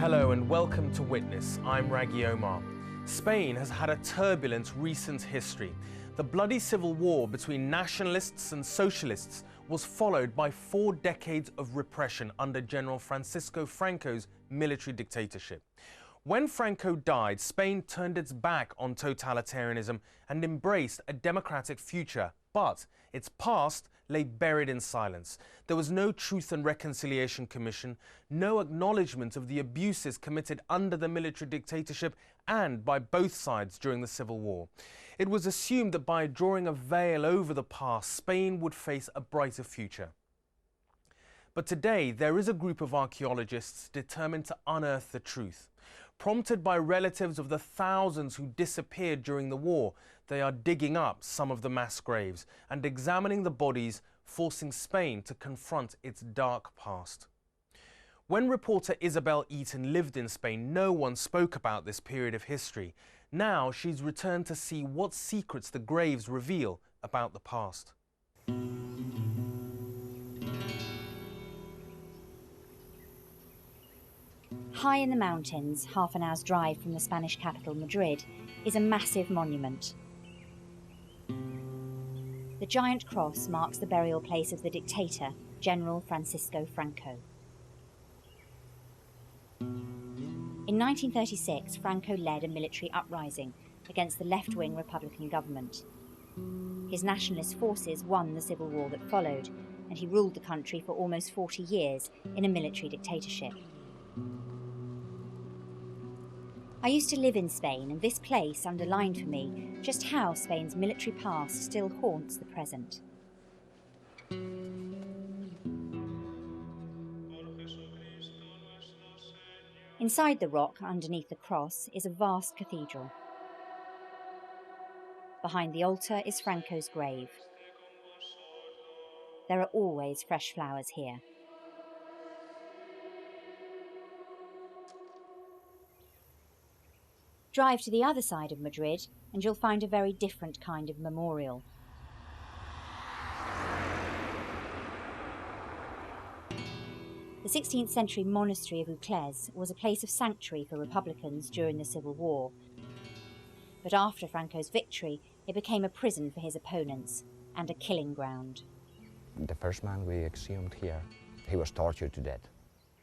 Hello and welcome to Witness. I'm Raggy Omar. Spain has had a turbulent recent history. The bloody civil war between nationalists and socialists was followed by 4 decades of repression under General Franco's military dictatorship. When Franco died, Spain turned its back on totalitarianism and embraced a democratic future, but its past lay buried in silence. There was no Truth and Reconciliation Commission, no acknowledgement of the abuses committed under the military dictatorship and by both sides during the Civil War. It was assumed that by drawing a veil over the past, Spain would face a brighter future. But today, there is a group of archaeologists determined to unearth the truth. Prompted by relatives of the thousands who disappeared during the war, they are digging up some of the mass graves and examining the bodies, forcing Spain to confront its dark past. When reporter Isabel Eaton lived in Spain, no one spoke about this period of history. Now she's returned to see what secrets the graves reveal about the past. High in the mountains, half an hour's drive from the Spanish capital, Madrid, is a massive monument. The giant cross marks the burial place of the dictator, General Franco. In 1936, Franco led a military uprising against the left-wing Republican government. His nationalist forces won the civil war that followed, and he ruled the country for almost 40 years in a military dictatorship. I used to live in Spain, and this place underlined for me just how Spain's military past still haunts the present. Inside the rock, underneath the cross, is a vast cathedral. Behind the altar is Franco's grave. There are always fresh flowers here. Drive to the other side of Madrid and you'll find a very different kind of memorial. The 16th century monastery of Uclés was a place of sanctuary for Republicans during the Civil War. But after Franco's victory, it became a prison for his opponents and a killing ground. The first man we exhumed here, he was tortured to death.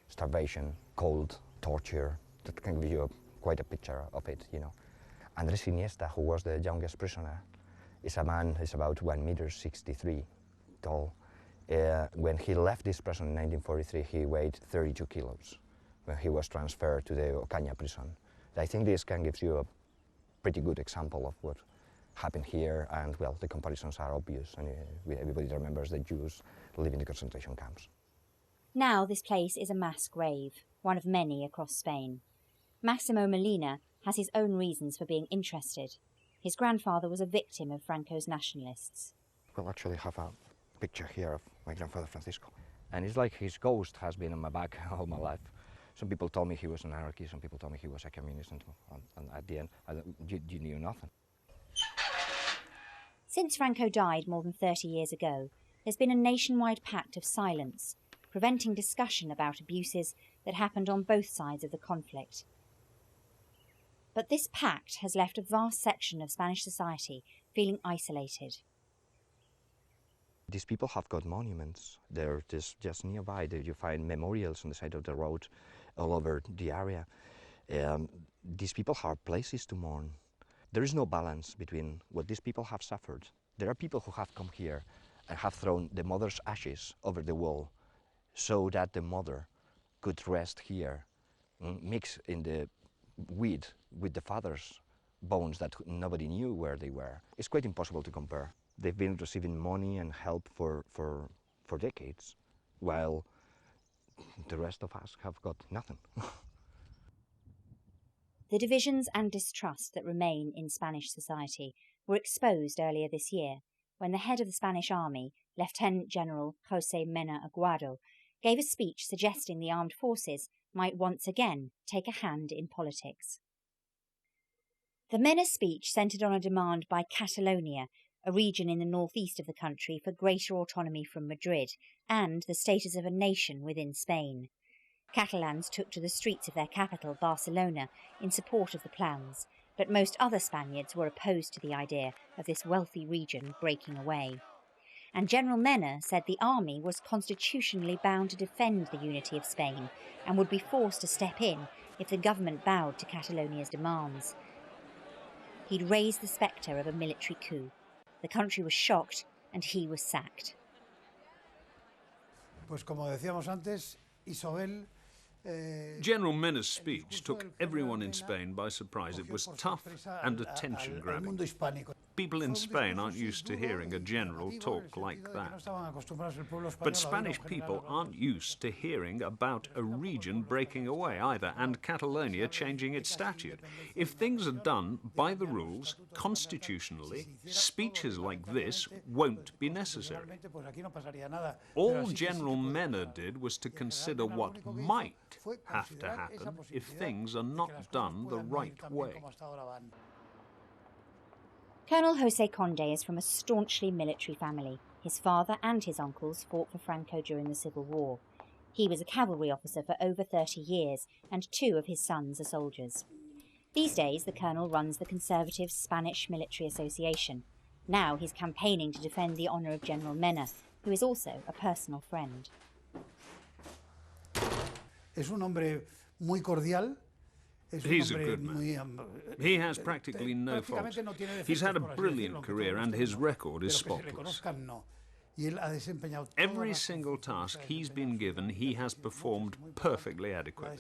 Starvation, cold, torture, that can give you quite a picture of it, you know. Andres Iniesta, who was the youngest prisoner, is a man who's about 1.63 meters tall. When he left this prison in 1943, he weighed 32 kilos when he was transferred to the Ocaña prison. I think this can give you a pretty good example of what happened here, and well, the comparisons are obvious, and everybody remembers the Jews living in the concentration camps. Now this place is a mass grave, one of many across Spain. Maximo Molina has his own reasons for being interested. His grandfather was a victim of Franco's nationalists. We'll actually have a picture here of my grandfather Francisco. And it's like his ghost has been on my back all my life. Some people told me he was an anarchist, some people told me he was a communist, and at the end, you knew nothing. Since Franco died more than 30 years ago, there's been a nationwide pact of silence, preventing discussion about abuses that happened on both sides of the conflict. But this pact has left a vast section of Spanish society feeling isolated. These people have got monuments. They're just nearby. You find memorials on the side of the road all over the area. These people have places to mourn. There is no balance between what these people have suffered. There are people who have come here and have thrown the mother's ashes over the wall so that the mother could rest here, mix in the weed with the father's bones that nobody knew where they were. It's quite impossible to compare. They've been receiving money and help for decades, while the rest of us have got nothing. The divisions and distrust that remain in Spanish society were exposed earlier this year when the head of the Spanish army, Lieutenant General José Mena Aguado, gave a speech suggesting the armed forces might once again take a hand in politics. The Mena speech centred on a demand by Catalonia, a region in the northeast of the country, for greater autonomy from Madrid and the status of a nation within Spain. Catalans took to the streets of their capital, Barcelona, in support of the plans, but most other Spaniards were opposed to the idea of this wealthy region breaking away. And General Mena said the army was constitutionally bound to defend the unity of Spain and would be forced to step in if the government bowed to Catalonia's demands. He'd raised the spectre of a military coup. The country was shocked and he was sacked. Pues como decíamos antes, Isobel. General Mena's speech took everyone in Spain by surprise. It was tough and attention-grabbing. People in Spain aren't used to hearing a general talk like that. But Spanish people aren't used to hearing about a region breaking away either, and Catalonia changing its statute. If things are done by the rules, constitutionally, speeches like this won't be necessary. All General Mena did was to consider what might have to happen if things are not done the right way. Colonel José Conde is from a staunchly military family. His father and his uncles fought for Franco during the Civil War. He was a cavalry officer for over 30 years, and 2 of his sons are soldiers. These days, the colonel runs the conservative Spanish Military Association. Now he's campaigning to defend the honour of General Mena, who is also a personal friend. Es un hombre muy cordial. He's a good man. He has practically no faults. He's had a brilliant career and his record is spotless. Every single task he's been given, he has performed perfectly adequately.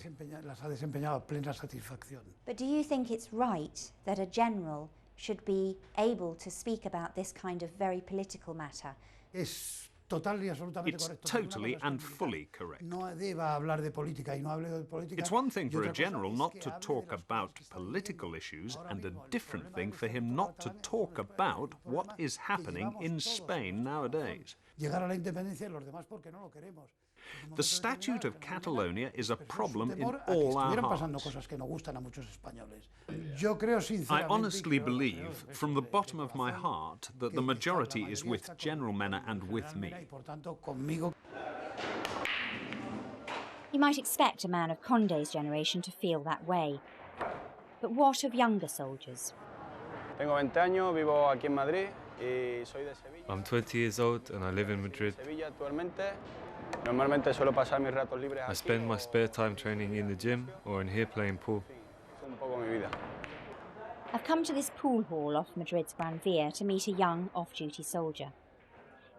But do you think it's right that a general should be able to speak about this kind of very political matter? It's totally and fully correct. It's one thing for a general not to talk about political issues and a different thing for him not to talk about what is happening in Spain nowadays. The Statute of Catalonia is a problem in all our hearts. I honestly believe, from the bottom of my heart, that the majority is with General Mena and with me. You might expect a man of Conde's generation to feel that way. But what of younger soldiers? I'm 20 years old and I live in Madrid. I spend my spare time training in the gym or in here playing pool. I've come to this pool hall off Madrid's Gran Via to meet a young off-duty soldier.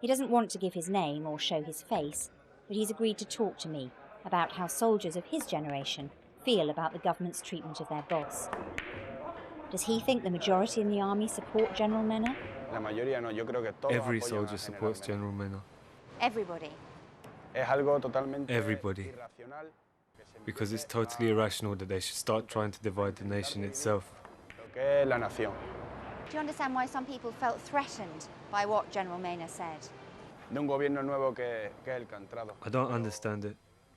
He doesn't want to give his name or show his face, but he's agreed to talk to me about how soldiers of his generation feel about the government's treatment of their boss. Does he think the majority in the army support General Mena? Every soldier supports General Mena. Everybody? Everybody. Because it's totally irrational that they should start trying to divide the nation itself. Do you understand why some people felt threatened by what General Mena said? I don't understand it.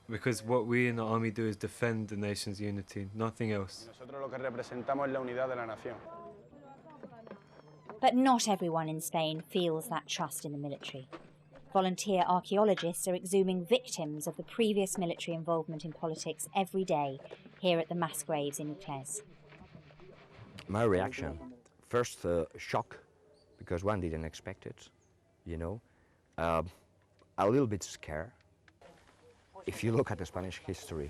Because what we in the army do is defend the nation's unity, nothing else. But not everyone in Spain feels that trust in the military. Volunteer archaeologists are exhuming victims of the previous military involvement in politics every day here at the mass graves in Uclés. My reaction, first shock, because one didn't expect it, you know, a little bit scared. If you look at the Spanish history,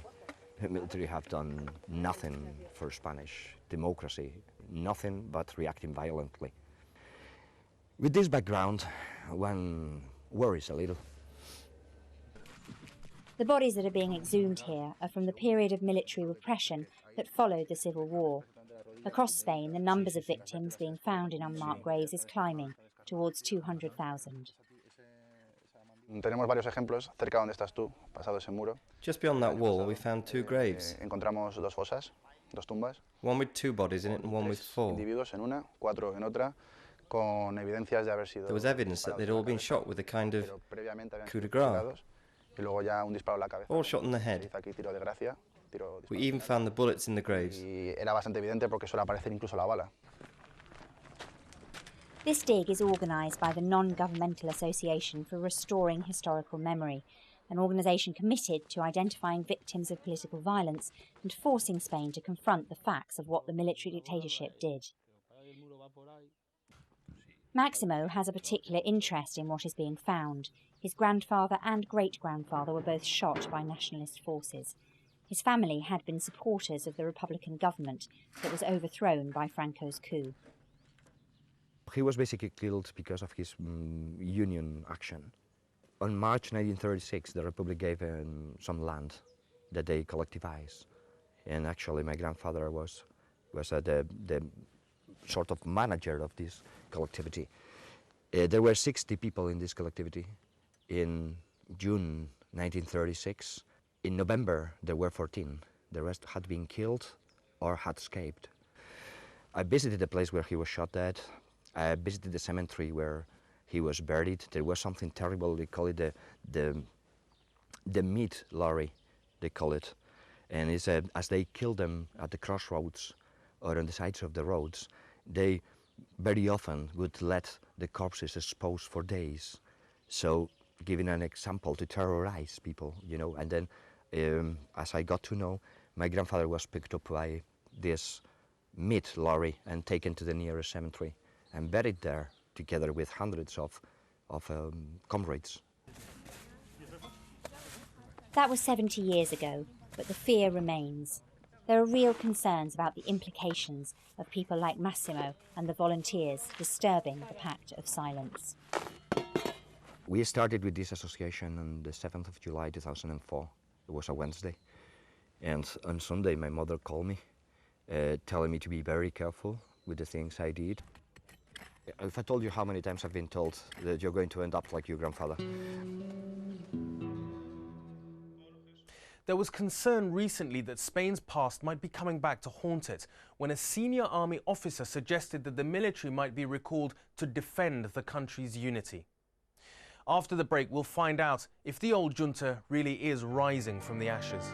the military have done nothing for Spanish democracy, nothing but reacting violently. With this background, one worries a little. The bodies that are being exhumed here are from the period of military repression that followed the Civil War. Across Spain, the numbers of victims being found in unmarked graves is climbing towards 200,000. Tenemos varios ejemplos cerca donde estás tú, pasado ese muro. Just beyond that wall, we found 2 graves. Encontramos 2 fosas, 2 tumbas. One with 2 bodies in it and one with 4. Individuos en una, 4 en otra, con evidencias de haber sido. There was evidence that they'd all been shot with a kind of coup de grace. Y luego ya un disparo a la cabeza. All shot in the head. Aquí tiro de gracia, We even found the bullets in the graves. Y era bastante evidente porque suele aparecer incluso la bala. This dig is organised by the Non-Governmental Association for Restoring Historical Memory. an organisation committed to identifying victims of political violence and forcing Spain to confront the facts of what the military dictatorship did. Maximo has a particular interest in what is being found. His grandfather and great-grandfather were both shot by nationalist forces. His family had been supporters of the Republican government that was overthrown by Franco's coup. He was basically killed because of his union action. On March 1936, the Republic gave him some land that they collectivized. And actually, my grandfather was the sort of manager of this collectivity. There were 60 people in this collectivity in June 1936. In November, there were 14. The rest had been killed or had escaped. I visited the place where he was shot dead. I visited the cemetery where he was buried. There was something terrible. They call it the meat lorry, they call it. And it's as they killed them at the crossroads or on the sides of the roads, they very often would let the corpses expose for days. So giving an example to terrorize people, you know. And then as I got to know, my grandfather was picked up by this meat lorry and taken to the nearest cemetery and buried there together with hundreds of comrades. That was 70 years ago, but the fear remains. There are real concerns about the implications of people like Massimo and the volunteers disturbing the Pact of Silence. We started with this association on the 7th of July 2004. It was a Wednesday. And on Sunday, my mother called me, telling me to be very careful with the things I did. If I told you how many times I've been told that you're going to end up like your grandfather. There was concern recently that Spain's past might be coming back to haunt it when a senior army officer suggested that the military might be recalled to defend the country's unity. After the break, we'll find out if the old junta really is rising from the ashes.